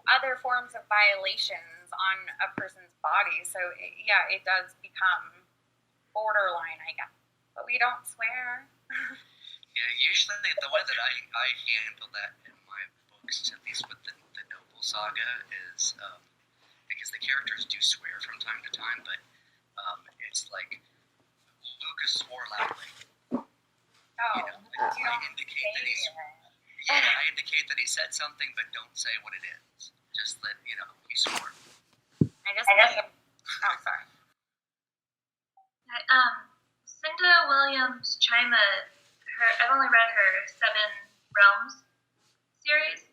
other forms of violations on a person's body. So, it does become borderline, I guess. But we don't swear. Yeah, usually the way that I handle that in my books, at least with the Noble saga, is because the characters do swear from time to time, but it's like Lucas swore loudly. Oh, I indicate that I indicate that he said something, but don't say what it is. Just that he swore. Oh, sorry. Cinda Williams Chima, I've only read her Seven Realms series,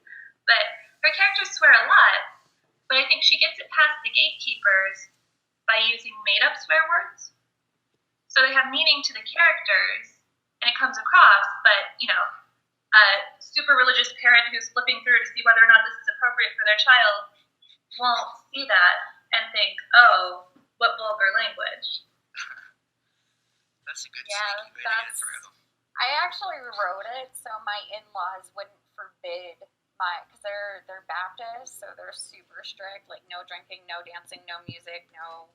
but her characters swear a lot, but I think she gets it past the gatekeepers by using made-up swear words. So they have meaning to the characters, and it comes across, but, a super religious parent who's flipping through to see whether or not this is appropriate for their child won't see that and think, oh, what vulgar language. That's a good sneaky way to get it through. I actually wrote it so my in-laws wouldn't forbid because they're Baptist, so they're super strict, like no drinking, no dancing, no music, no.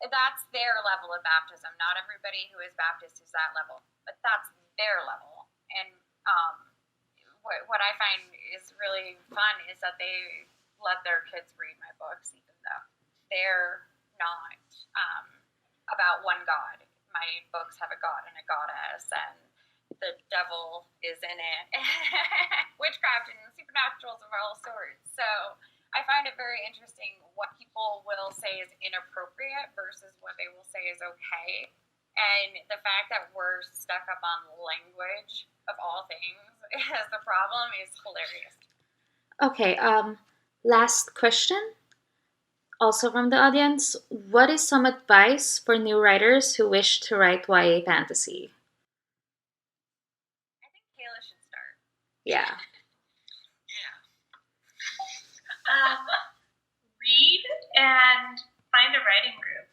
That's their level of baptism. Not everybody who is Baptist is that level, but that's their level. And what I find is really fun is that they let their kids read my books, even though they're not about one God. My books have a god and a goddess, and the devil is in it, witchcraft and supernaturals of all sorts. So I find it very interesting what people will say is inappropriate versus what they will say is okay. And the fact that we're stuck up on language of all things as the problem is hilarious. Okay, last question. Also from the audience, what is some advice for new writers who wish to write YA fantasy? I think Kayla should start. Yeah. Yeah. Read and find a writing group.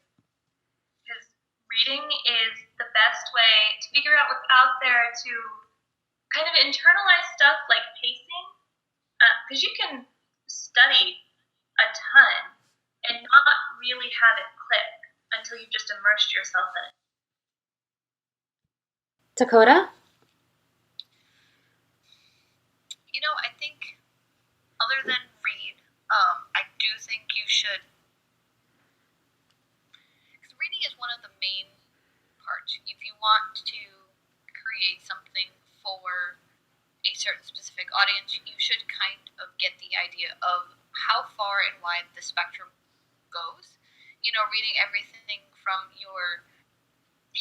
Because reading is the best way to figure out what's out there, to kind of internalize stuff like pacing. Because you can study a ton and not really have it click until you've just immersed yourself in it. Dakota? I think other than read, I do think you should. Because reading is one of the main parts. If you want to create something for a certain specific audience, you should kind of get the idea of how far and wide the spectrum goes. Reading everything from your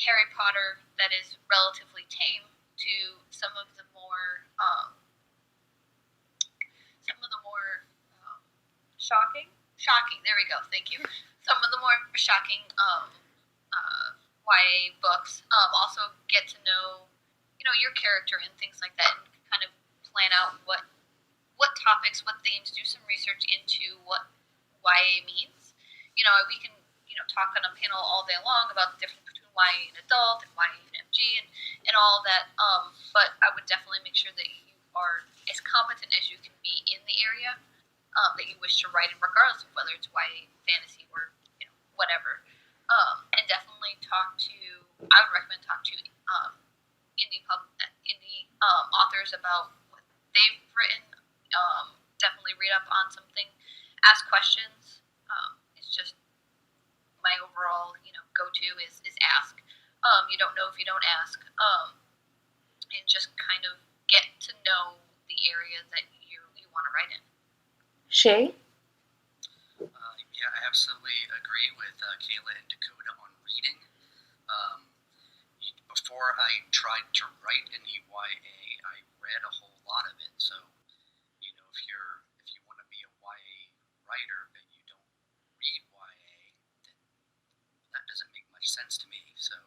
Harry Potter that is relatively tame to some of the more Shocking. There we go. Thank you. Some of the more shocking YA books. Also get to know, your character and things like that, and kind of plan out what topics, what themes. Do some research into what YA means. We can talk on a panel all day long about the difference between YA and adult and YA and MG and all that. But I would definitely make sure that you are as competent as you can be in the area that you wish to write in, regardless of whether it's YA, fantasy, or whatever. And definitely I would recommend talk to indie authors about what they've written. Definitely read up on something, ask questions. It's just my overall go-to is ask. You don't know if you don't ask, and just kind of get to know the area that you want to write in. Shay? Yeah, I absolutely agree with Kayla and Dakota on reading. Before I tried to write any YA, I read a whole lot of it. So, if you want to be a YA writer but you don't read YA, then that doesn't make much sense to me. So,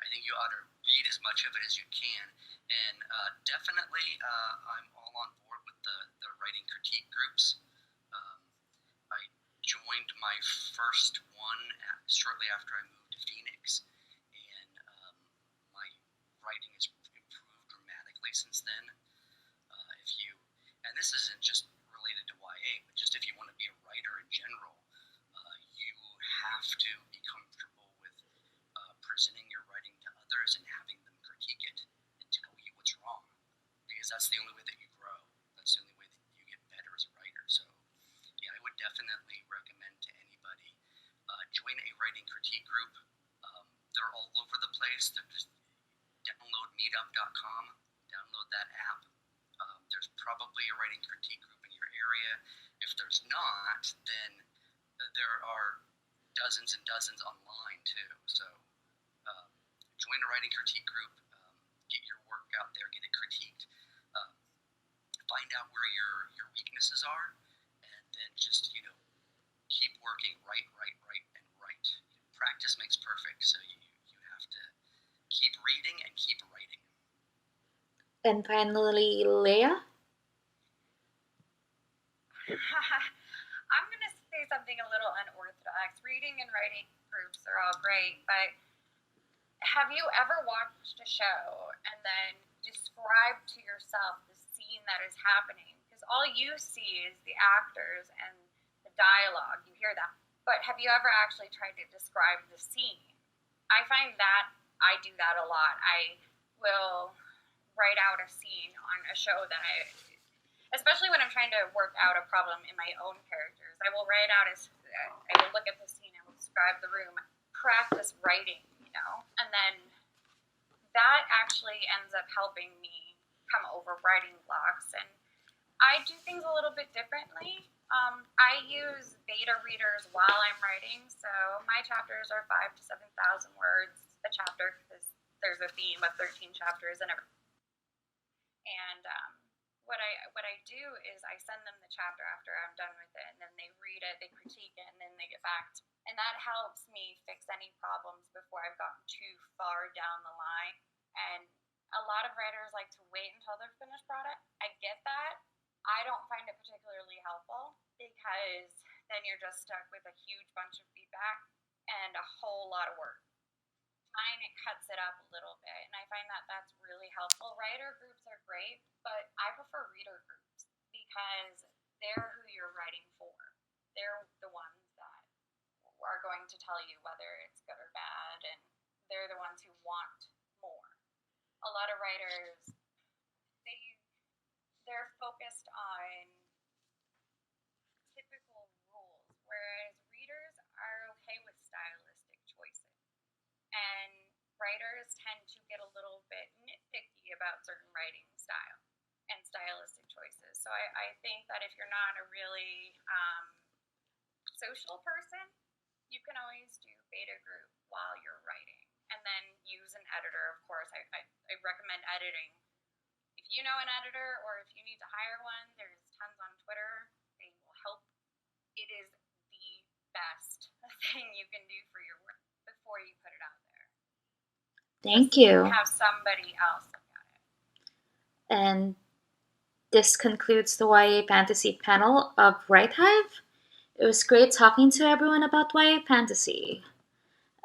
I think you ought to read as much of it as you can. And definitely, I'm all on board with the writing critique groups. I joined my first one shortly after I moved to Phoenix, and my writing has improved dramatically since then. And this isn't just related to YA, but just if you want to be a writer in general, you have to be comfortable with presenting your writing to others and having them critique it and tell you what's wrong, because that's the only way that you grow. That's the only way that you get better as a writer. So, yeah, I would definitely recommend to anybody join a writing critique group. They're all over the place. They're just download meetup.com, download that app. There's probably a writing critique group in your area. If there's not, then there are dozens and dozens online too. So join a writing critique group, get your work out there, get it critiqued, find out where your weaknesses are, and then just keep working, write, and write. Practice makes perfect, so you have to keep reading and keep writing. And finally, Leah? I'm going to say something a little unorthodox. Reading and writing groups are all great, but have you ever watched a show and then describe to yourself the scene that is happening? Because all you see is the actors and the dialogue. You hear that. But have you ever actually tried to describe the scene? I find that I do that a lot. I will write out a scene on a show that especially when I'm trying to work out a problem in my own characters, I will write out I will look at the scene, I will describe the room, practice writing, and then that actually ends up helping me come over writing blocks. And I do things a little bit differently. I use beta readers while I'm writing, so my chapters are 5,000 to 7,000 words a chapter because there's a theme of 13 chapters and everything. And what I do is I send them the chapter after I'm done with it, and then they read it, they critique it, and then they get fact. And that helps me fix any problems before I've gotten too far down the line. And a lot of writers like to wait until their finished product. I get that. I don't find it particularly helpful because then you're just stuck with a huge bunch of feedback and a whole lot of work. Mine, it cuts it up a little bit, and I find that that's really helpful. Writer groups are great, but I prefer reader groups because they're who you're writing for. They're the ones that are going to tell you whether it's good or bad, and they're the ones who want more. A lot of writers, they're focused on typical rules, whereas readers are okay with stylistic choices. And writers tend to get a little bit nitpicky about certain writing style and stylistic choices. So I think that if you're not a really social person, you can always do beta group while you're writing. And then use an editor, of course. I recommend editing. If you know an editor or if you need to hire one, there's tons on Twitter. They will help. It is the best thing you can do for your work before you put it out there. Thank you. Have somebody else look at it. And this concludes the YA Fantasy panel of WriteHive. It was great talking to everyone about YA Fantasy.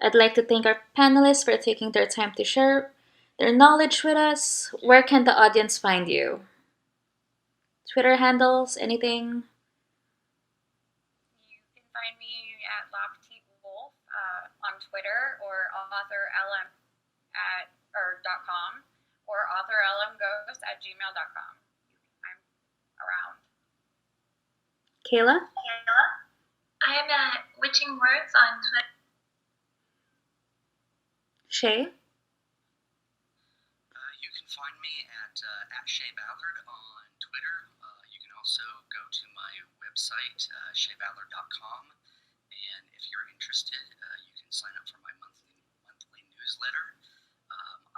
I'd like to thank our panelists for taking their time to share their knowledge with us. Where can the audience find you? Twitter handles, anything? You can find me at Lofty Wolf on Twitter or authorlm .com or authorlmghost@gmail.com. I'm around. Kayla? I'm at Witching Words on Twitter. Shay? You can find me at Shay Ballard on Twitter. You can also go to my website, shayballard.com, and if you're interested, you can sign up for my monthly newsletter.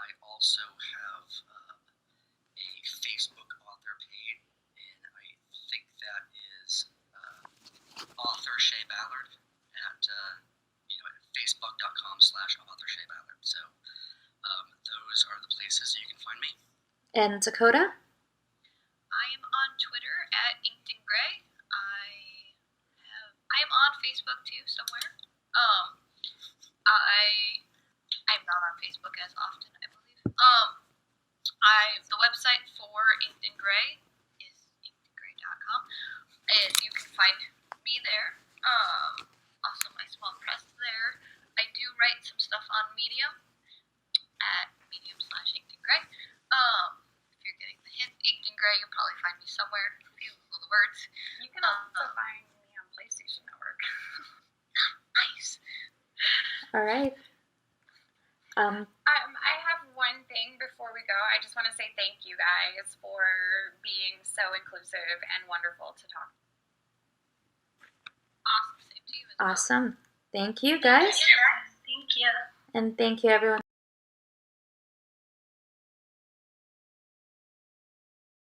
I also have a Facebook author page, and I think that is author Shay Ballard at facebook.com/author Shay Ballard. So those are the places you can find me. And Dakota? I am on Twitter at Inked in Gray. I am on Facebook too somewhere. I'm not on Facebook as often, I believe. The website for Inked in Gray is inkedingray.com, and you can find me there. Also my small press there. I do write some stuff on Medium at medium/inkedingray. If you're getting the hint, Inked in Gray, you'll probably find me somewhere. If you Google the words. You can also find me on PlayStation Network. Nice. All right. I have one thing before we go. I just want to say thank you guys for being so inclusive and wonderful to talk. Awesome. Same to you as well. Awesome. Thank you, guys. Thank you. And thank you, everyone.